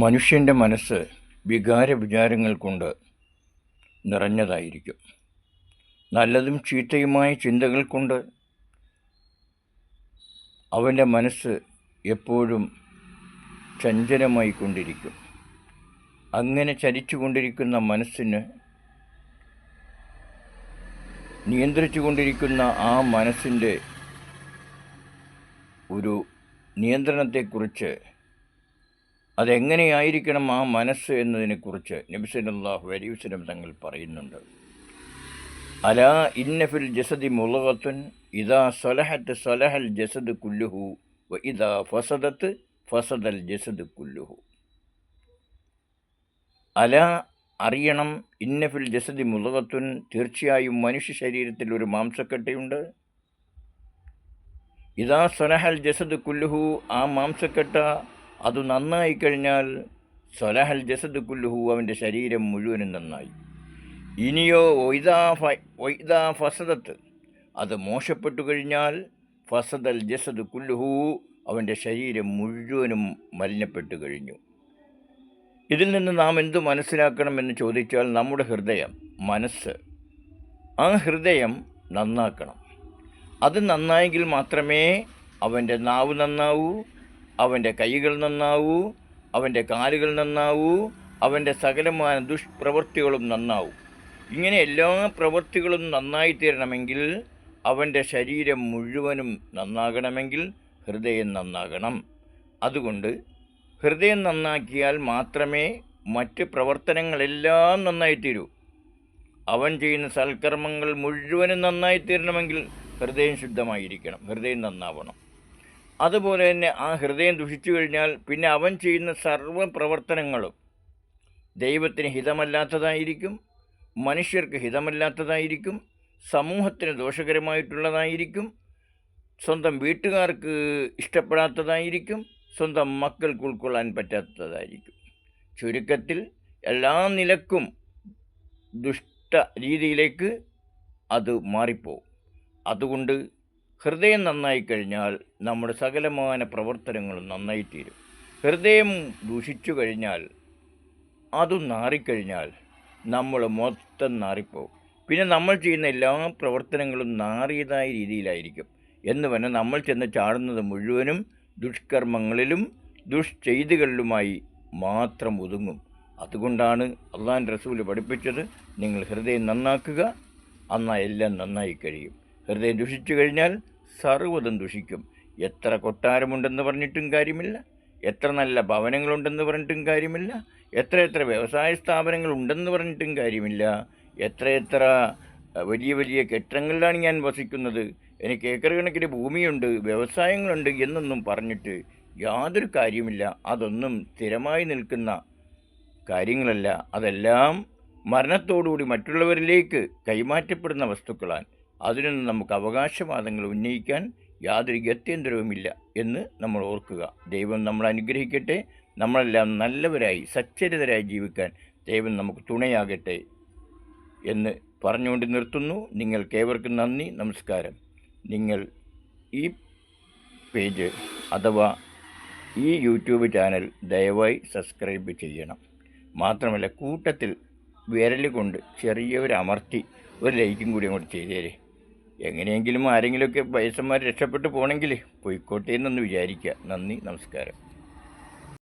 മനുഷ്യൻ്റെ മനസ്സ് വികാരവിചാരങ്ങൾ കൊണ്ട് നിറഞ്ഞതായിരിക്കും. നല്ലതും ചീത്തയുമായ ചിന്തകൾ കൊണ്ട് അവൻ്റെ മനസ്സ് എപ്പോഴും ചഞ്ചലമായി കൊണ്ടിരിക്കും. അങ്ങനെ ചലിച്ചു കൊണ്ടിരിക്കുന്ന മനസ്സിന് നിയന്ത്രിച്ചു കൊണ്ടിരിക്കുന്ന ആ മനസ്സിൻ്റെ ഒരു നിയന്ത്രണത്തെക്കുറിച്ച്, അതെങ്ങനെയായിരിക്കണം ആ മനസ്സ് എന്നതിനെക്കുറിച്ച് നബി സല്ലല്ലാഹു അലൈഹി വസല്ലം തങ്ങൾ പറയുന്നുണ്ട്. അലാ ഇന്ന ഫിൽ ജസദി മുളഗത്തുൻ ഇദാ സലഹത്ത് സലഹൽ ജസദ് കുല്ലുഹു വ ഇദാ ഫസദത്ത് ഫസദൽ ജസദ് കുല്ലുഹു. അലാ അറിയണം, ഇന്ന ഫിൽ ജസദി മുളഗത്തുൻ തീർച്ചയായും മനുഷ്യ ശരീരത്തിൽ ഒരു മാംസക്കട്ടയുണ്ട്. ഇദാ സലഹൽ ജസദ് കുല്ലുഹു ആ മാംസക്കട്ട അത് നന്നായി കഴിഞ്ഞാൽ സലഹൽ ജസദ് കുല്ലുഹു അവൻ്റെ ശരീരം മുഴുവനും നന്നായി. ഇനിയോ ഒയ്താ ഫസദത്ത് അത് മോശപ്പെട്ടു കഴിഞ്ഞാൽ ഫസദൽ ജസദ് കുല്ലുഹു അവൻ്റെ ശരീരം മുഴുവനും മലിനപ്പെട്ടു കഴിഞ്ഞു. ഇതിൽ നിന്ന് നാം എന്തു മനസ്സിലാക്കണമെന്ന് ചോദിച്ചാൽ, നമ്മുടെ ഹൃദയം, മനസ്സ്, ആ ഹൃദയം നന്നാക്കണം. അത് നന്നായെങ്കിൽ മാത്രമേ അവൻ്റെ നാവ് നന്നാവൂ, അവൻ്റെ കൈകൾ നന്നാവൂ, അവൻ്റെ കാലുകൾ നന്നാവൂ, അവൻ്റെ സകലമായ ദുഷ്പ്രവൃത്തികളും നന്നാവൂ. ഇങ്ങനെ എല്ലാ പ്രവൃത്തികളും നന്നായി തീരണമെങ്കിൽ, അവൻ്റെ ശരീരം മുഴുവനും നന്നാകണമെങ്കിൽ ഹൃദയം നന്നാകണം. അതുകൊണ്ട് ഹൃദയം നന്നാക്കിയാൽ മാത്രമേ മറ്റ് പ്രവർത്തനങ്ങളെല്ലാം നന്നായി തീരൂ. അവൻ ചെയ്യുന്ന സൽക്കർമ്മങ്ങൾ മുഴുവനും നന്നായി തീരണമെങ്കിൽ ഹൃദയം ശുദ്ധമായിരിക്കണം, ഹൃദയം നന്നാവണം. അതുപോലെ തന്നെ ആ ഹൃദയം ദുഷിച്ചു കഴിഞ്ഞാൽ പിന്നെ അവൻ ചെയ്യുന്ന സർവ്വ പ്രവർത്തനങ്ങളും ദൈവത്തിന് ഹിതമല്ലാത്തതായിരിക്കും, മനുഷ്യർക്ക് ഹിതമല്ലാത്തതായിരിക്കും, സമൂഹത്തിന് ദോഷകരമായിട്ടുള്ളതായിരിക്കും, സ്വന്തം വീട്ടുകാർക്ക് ഇഷ്ടപ്പെടാത്തതായിരിക്കും, സ്വന്തം മക്കൾക്ക് ഉൾക്കൊള്ളാൻ പറ്റാത്തതായിരിക്കും. ചുരുക്കത്തിൽ എല്ലാ നിലക്കും ദുഷ്ട രീതിയിലേക്ക് അത് മാറിപ്പോവും. അതുകൊണ്ട് ഹൃദയം നന്നായിക്കഴിഞ്ഞാൽ നമ്മുടെ സകലമായ പ്രവർത്തനങ്ങളും നന്നായിത്തീരും. ഹൃദയം ദൂഷിച്ചു കഴിഞ്ഞാൽ, അതും നാറിക്കഴിഞ്ഞാൽ നമ്മൾ മൊത്തം നാറിപ്പോവും. പിന്നെ നമ്മൾ ചെയ്യുന്ന എല്ലാ പ്രവർത്തനങ്ങളും നാറിയതായ രീതിയിലായിരിക്കും. എന്ന് പറഞ്ഞാൽ നമ്മൾ ചെന്ന് ചാടുന്നത് മുഴുവനും ദുഷ്കർമ്മങ്ങളിലും ദുഷ്ചെയ്തികളിലുമായി മാത്രം ഒതുങ്ങും. അതുകൊണ്ടാണ് അള്ളാഹുവിൻ്റെ റസൂല് പഠിപ്പിച്ചത്, നിങ്ങൾ ഹൃദയം നന്നാക്കുക, എന്നാൽ എല്ലാം നന്നായി കഴിയും. ഹൃദയം ദുഷിച്ചു കഴിഞ്ഞാൽ സർവ്വതും ദുഷിക്കും. എത്ര കൊട്ടാരമുണ്ടെന്ന് പറഞ്ഞിട്ടും കാര്യമില്ല, എത്ര നല്ല ഭവനങ്ങളുണ്ടെന്ന് പറഞ്ഞിട്ടും കാര്യമില്ല, എത്ര വ്യവസായ സ്ഥാപനങ്ങൾ ഉണ്ടെന്ന് പറഞ്ഞിട്ടും കാര്യമില്ല, എത്ര വലിയ വലിയ കെട്ടിടങ്ങളിലാണ് ഞാൻ വസിക്കുന്നത്, എനിക്ക് ഏക്കർ കണക്കിന് ഭൂമിയുണ്ട്, വ്യവസായങ്ങളുണ്ട് എന്നൊന്നും പറഞ്ഞിട്ട് യാതൊരു കാര്യമില്ല. അതൊന്നും സ്ഥിരമായി നിൽക്കുന്ന കാര്യങ്ങളല്ല. അതെല്ലാം മരണത്തോടുകൂടി മറ്റുള്ളവരിലേക്ക് കൈമാറ്റപ്പെടുന്ന വസ്തുക്കളാണ്. അതിനൊന്നും നമുക്ക് അവകാശവാദങ്ങൾ ഉന്നയിക്കാൻ യാതൊരു ഗത്യന്തരവുമില്ല എന്ന് നമ്മൾ ഓർക്കുക. ദൈവം നമ്മളെ അനുഗ്രഹിക്കട്ടെ. നമ്മളെല്ലാം നല്ലവരായി സച്ചരിതരായി ജീവിക്കാൻ ദൈവം നമുക്ക് തുണയാകട്ടെ എന്ന് പറഞ്ഞുകൊണ്ട് നിർത്തുന്നു. നിങ്ങൾക്കേവർക്കും നന്ദി, നമസ്കാരം. നിങ്ങൾ ഈ പേജ് അഥവാ ഈ യൂട്യൂബ് ചാനൽ ദയവായി സബ്സ്ക്രൈബ് ചെയ്യണം. മാത്രമല്ല, കൂട്ടത്തിൽ വിരൽ കൊണ്ട് ചെറിയൊരു അമർത്തി ഒരു ലൈക്കും കൂടി അങ്ങോട്ട് ചെയ്തേരെ. എങ്ങനെയെങ്കിലും ആരെങ്കിലുമൊക്കെ വയസ്സന്മാർ രക്ഷപ്പെട്ടു പോകണമെങ്കിൽ പോയിക്കോട്ടെ എന്നൊന്ന് വിചാരിക്കുക. നന്ദി, നമസ്കാരം.